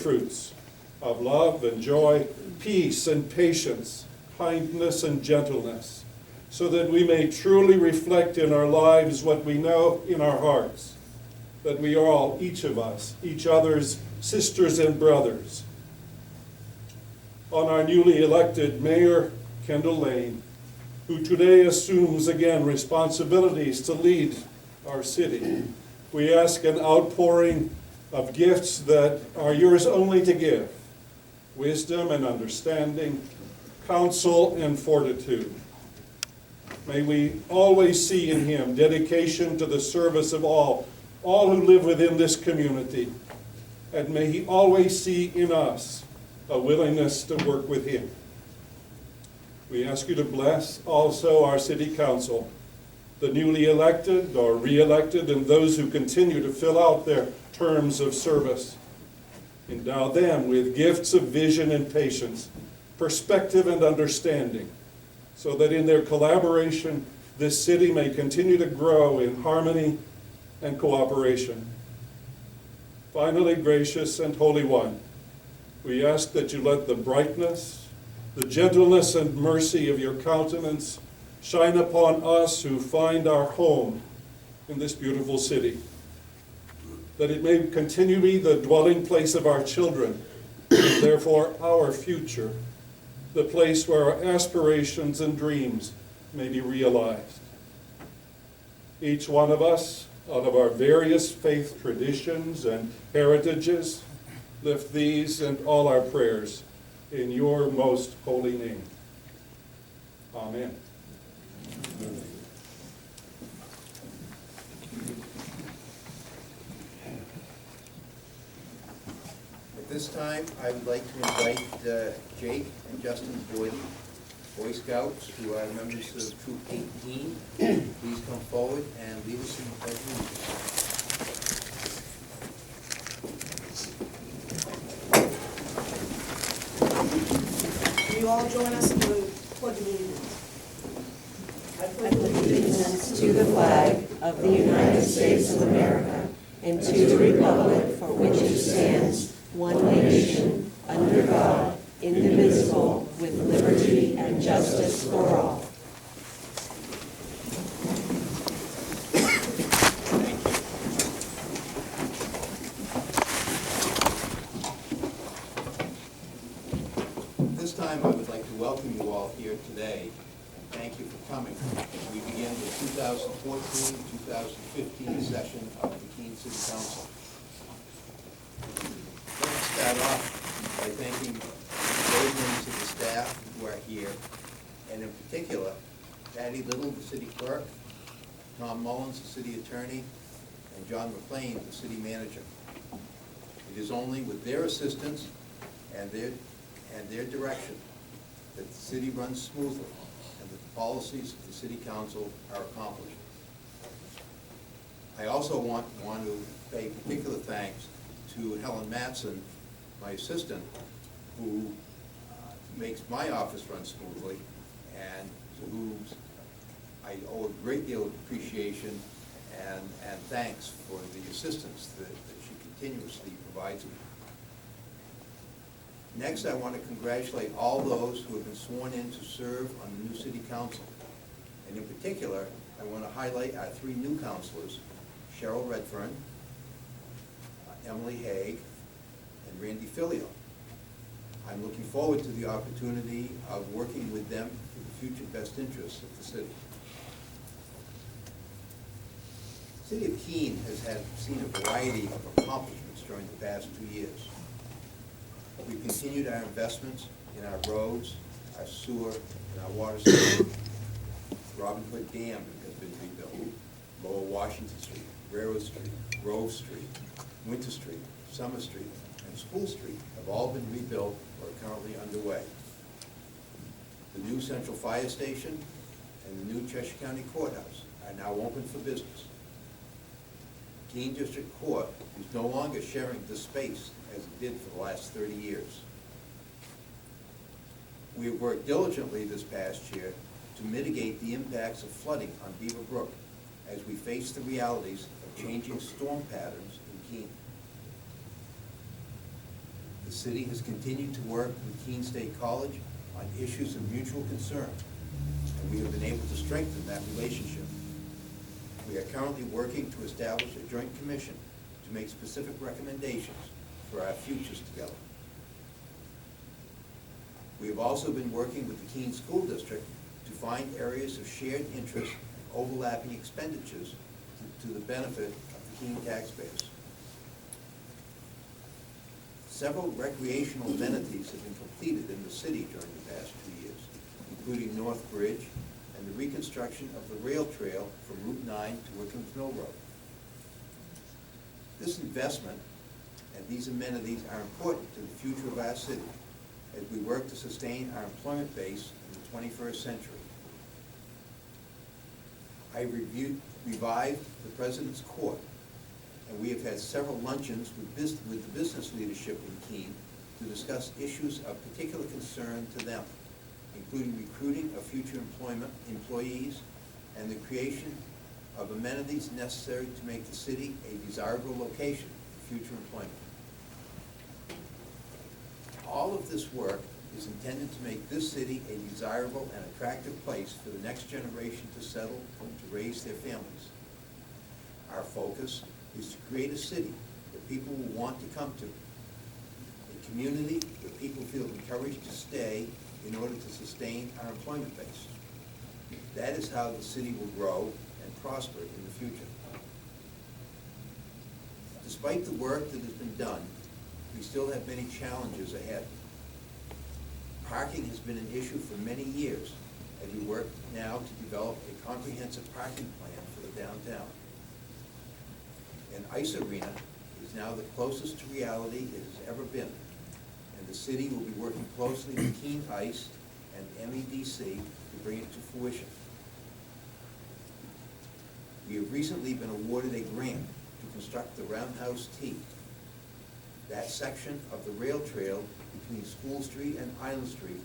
fruits of love and joy, peace and patience, kindness and gentleness, so that we may truly reflect in our lives what we know in our hearts, that we are all, each of us, each other's sisters and brothers. On our newly elected Mayor, Kendall Lane, who today assumes again responsibilities to lead our city, we ask an outpouring of gifts that are yours only to give: wisdom and understanding, counsel and fortitude. May we always see in him dedication to the service of all who live within this community, and may he always see in us a willingness to work with him. We ask you to bless also our city council, the newly elected or re-elected, and those who continue to fill out their terms of service. Endow them with gifts of vision and patience, perspective and understanding, so that in their collaboration, this city may continue to grow in harmony and cooperation. Finally, gracious and Holy One, we ask that you let the brightness, the gentleness and mercy of your countenance shine upon us who find our home in this beautiful city, that it may continue to be the dwelling place of our children, and therefore our future, the place where our aspirations and dreams may be realized. Each one of us, out of our various faith traditions and heritages, lift these and all our prayers in your most holy name. Amen. At this time, I would like to invite Jake and Justin Boyd, Boy Scouts, who are members of Troop 18. Please come forward and lead us in the pledge of allegiance. Will you all join us in the pledge of allegiance? I pledge allegiance to the flag of the United States of America and to the republic for which it stands, one nation, under God, indivisible, with liberty and justice for all. This time, I would like to welcome you all here today. Thank you for coming. We begin the 2014-2015 session of the Keene City Council. Let me start off by thanking those members of the staff who are here, and in particular, Patty Little, the city clerk, Tom Mullins, the city attorney, and John McLean, the city manager. It is only with their assistance and their direction that the city runs smoothly and that the policies of the city council are accomplished. I also want to pay particular thanks to Helen Matson, my assistant, who makes my office run smoothly, and to whom I owe a great deal of appreciation and thanks for the assistance that she continuously provides me. Next, I want to congratulate all those who have been sworn in to serve on the new city council. And in particular, I want to highlight our three new councilors, Cheryl Redfern, Emily Haig, and Randy Filio. I'm looking forward to the opportunity of working with them for the future best interests of the city. The city of Keene has seen a variety of accomplishments during the past 2 years. We've continued our investments in our roads, our sewer, and our water system. Robin Hood Dam has been rebuilt. Lower Washington Street, Railroad Street, Grove Street, Winter Street, Summer Street, and School Street have all been rebuilt or are currently underway. The new Central Fire Station and the new Cheshire County Courthouse are now open for business. Keene District Court is no longer sharing this space as it did for the last 30 years. We have worked diligently this past year to mitigate the impacts of flooding on Beaver Brook as we face the realities of changing storm patterns in Keene. The city has continued to work with Keene State College on issues of mutual concern, and we have been able to strengthen that relationship. We are currently working to establish a joint commission to make specific recommendations for our futures together. We have also been working with the Keene School District to find areas of shared interest and overlapping expenditures to the benefit of the Keene taxpayers. Several recreational amenities have been completed in the city during the past 2 years, including North Bridge and the reconstruction of the rail trail from Route 9 to Wickham's Mill Road. This investment and these amenities are important to the future of our city as we work to sustain our employment base in the 21st century. I revived the President's Court, and we have had several luncheons with the business leadership in Keene to discuss issues of particular concern to them, including recruiting of future employees and the creation of amenities necessary to make the city a desirable location for future employment. All of this work is intended to make this city a desirable and attractive place for the next generation to settle to raise their families. Our focus is to create a city that people will want to come to, a community where people feel encouraged to stay in order to sustain our employment base. That is how the city will grow and prosper in the future. Despite the work that has been done, we still have many challenges ahead. Parking has been an issue for many years as we work now to develop a comprehensive parking plan for the downtown. An ice arena is now the closest to reality it has ever been, and the city will be working closely with Keene Ice and MEDC to bring it to fruition. We have recently been awarded a grant to construct the Roundhouse T, that section of the rail trail between School Street and Island Street,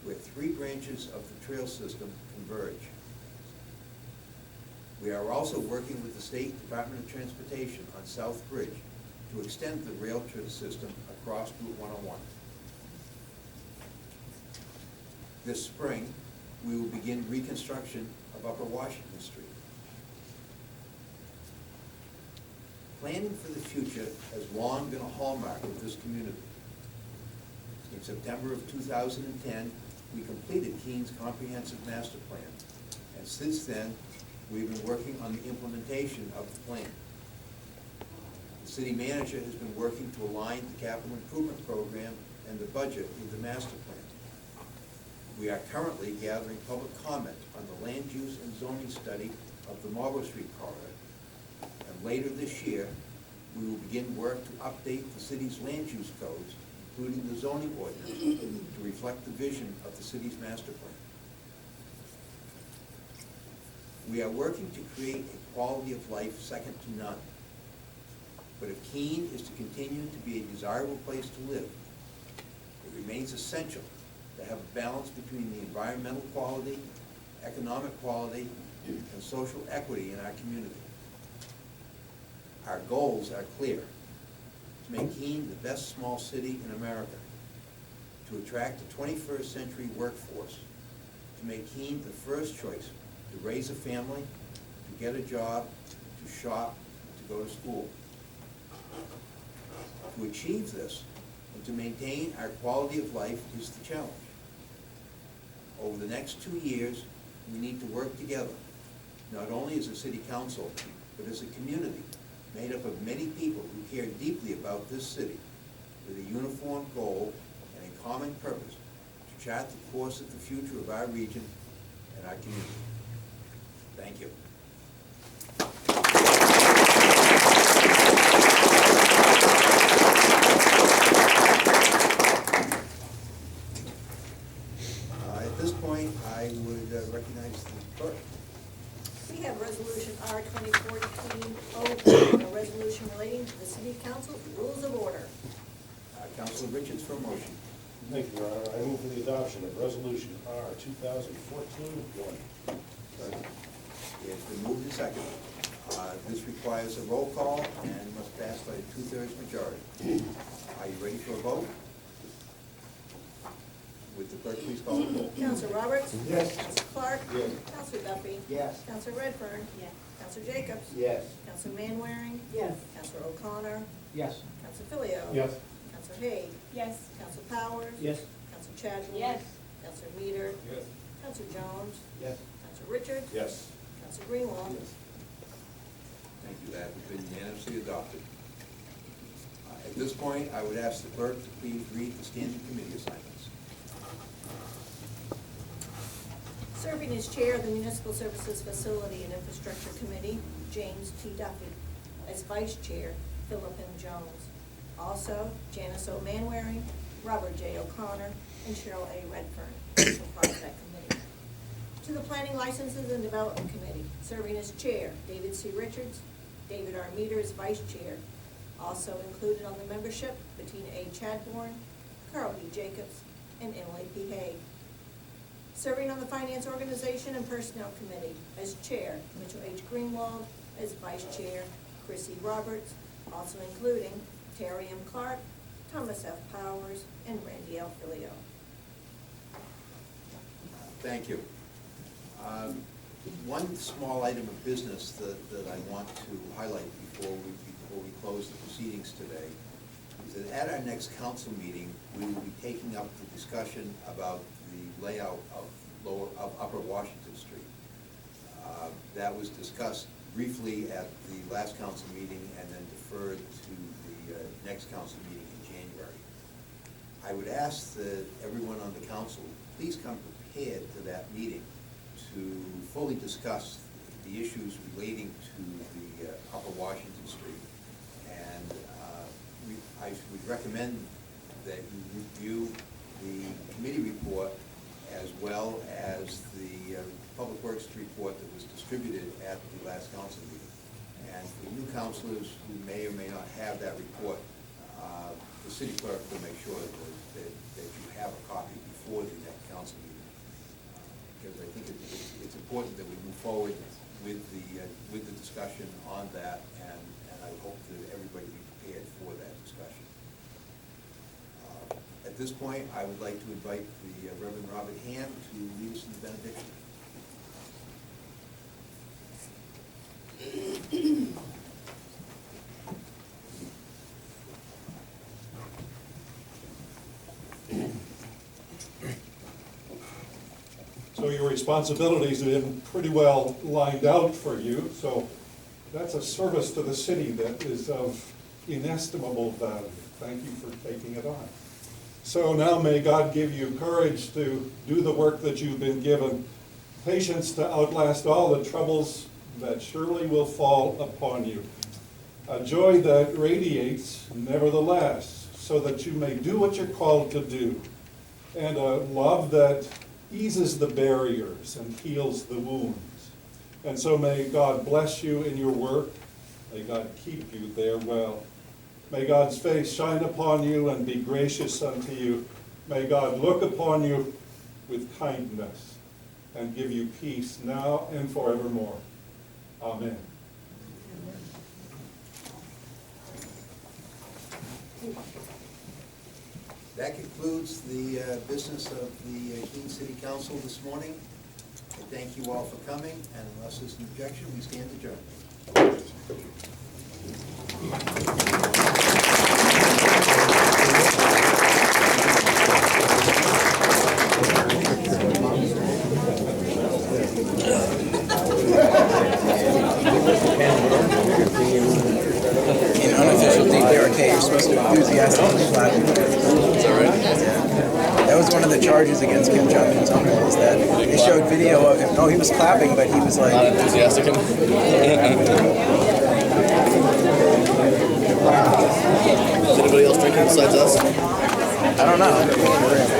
where 3 branches of the trail system converge. We are also working with the State Department of Transportation on South Bridge to extend the rail trail system across Route 101. This spring, we will begin reconstruction of Upper Washington Street. Planning for the future has long been a hallmark of this community. In September of 2010, we completed Keene's comprehensive master plan, and since then, we've been working on the implementation of the plan. The city manager has been working to align the capital improvement program and the budget with the master plan. We are currently gathering public comment on the land use and zoning study of the Marlborough Street corridor. And later this year, we will begin work to update the city's land use codes, including the zoning ordinance, to reflect the vision of the city's master plan. We are working to create a quality of life second to none. But if Keene is to continue to be a desirable place to live, it remains essential to have a balance between the environmental quality, economic quality, and social equity in our community. Our goals are clear: to make Keene the best small city in America, to attract a 21st century workforce, to make Keene the first choice to raise a family, to get a job, to shop, to go to school. To achieve this and to maintain our quality of life is the challenge. Over the next 2 years, we need to work together, not only as a city council, but as a community made up of many people who care deeply about this city with a uniform goal and a common purpose to chart the course of the future of our region and our community. Thank you. At this point, I would recognize the clerk. We have Resolution R 2014-09, a resolution relating to the City Council's Rules of Order. Councilor Richards for a motion. Thank you, Your Honor. I move for the adoption of Resolution R 2014-1. It's been moved and seconded. This requires a roll call and must pass by a 2/3 majority. Are you ready for a vote? Clerk, please call the roll. Counselor Roberts? Yes. Counselor Clark? Yes. Counselor Duffy? Yes. Counselor Redfern? Yes. Counselor Jacobs? Yes. Counselor Manwaring? Yes. Counselor O'Connor? Yes. Counselor Filio? Yes. Counselor Haig? Yes. Counselor Powers? Yes. Counselor Chadwell? Yes. Counselor Meador? Yes. Counselor Jones? Yes. Counselor Richards? Yes. Counselor Greenwald? Thank you, that has been unanimously adopted. At this point, I would ask the clerk to please read the standing committee assignments. Serving as chair of the Municipal Services Facility and Infrastructure Committee, James T. Duffy. As vice chair, Philip M. Jones. Also, Janice O. Manwaring, Robert J. O'Connor, and Cheryl A. Redfern, are part of that committee. To the Planning Licenses and Development Committee, serving as chair, David C. Richards, David R. Meador as vice chair. Also included on the membership, Bettina A. Chadbourne, Carl B. Jacobs, and Emily P. Haig. Serving on the Finance Organization and Personnel Committee as chair, Mitchell H. Greenwald, as vice chair, Chrissy Roberts, also including Terry M. Clark, Thomas F. Powers, and Randy L. Filio. Thank you. One small item of business that I want to highlight before we close the proceedings today is that at our next council meeting, we will be taking up the discussion about the layout of Upper Washington Street. That was discussed briefly at the last council meeting and then deferred to the next council meeting in January. I would ask that everyone on the council please come prepared to that meeting to fully discuss the issues relating to the Upper Washington Street. And I would recommend that you review the committee report as well as the Public Works report that was distributed at the last council meeting. And for new councilors who may or may not have that report, the city clerk will make sure that you have a copy before the next council meeting. Because I think it's important that we move forward with the discussion on that, and I hope that everybody be prepared for that discussion. At this point, I would like to invite the Reverend Robert Ham to lead us in the benediction. So your responsibilities have been pretty well lined out for you, so that's a service to the city that is of inestimable value. Thank you for taking it on. So now may God give you courage to do the work that you've been given, patience to outlast all the troubles that surely will fall upon you, a joy that radiates nevertheless, so that you may do what you're called to do, and a love that eases the barriers and heals the wounds. And so may God bless you in your work. May God keep you there well. May God's face shine upon you and be gracious unto you. May God look upon you with kindness and give you peace now and forevermore. Amen. That concludes the business of the Keene City Council this morning. I thank you all for coming, and unless there's an objection, we stand adjourned. In unofficial DPRK, you're supposed to enthusiastically clap. Is that right? Yeah. That was one of the charges against Kim Jong-un's uncle, is that they showed video of him. No, he was clapping, but he was like... Not enthusiastic. Does anybody else drinking besides us? I don't know.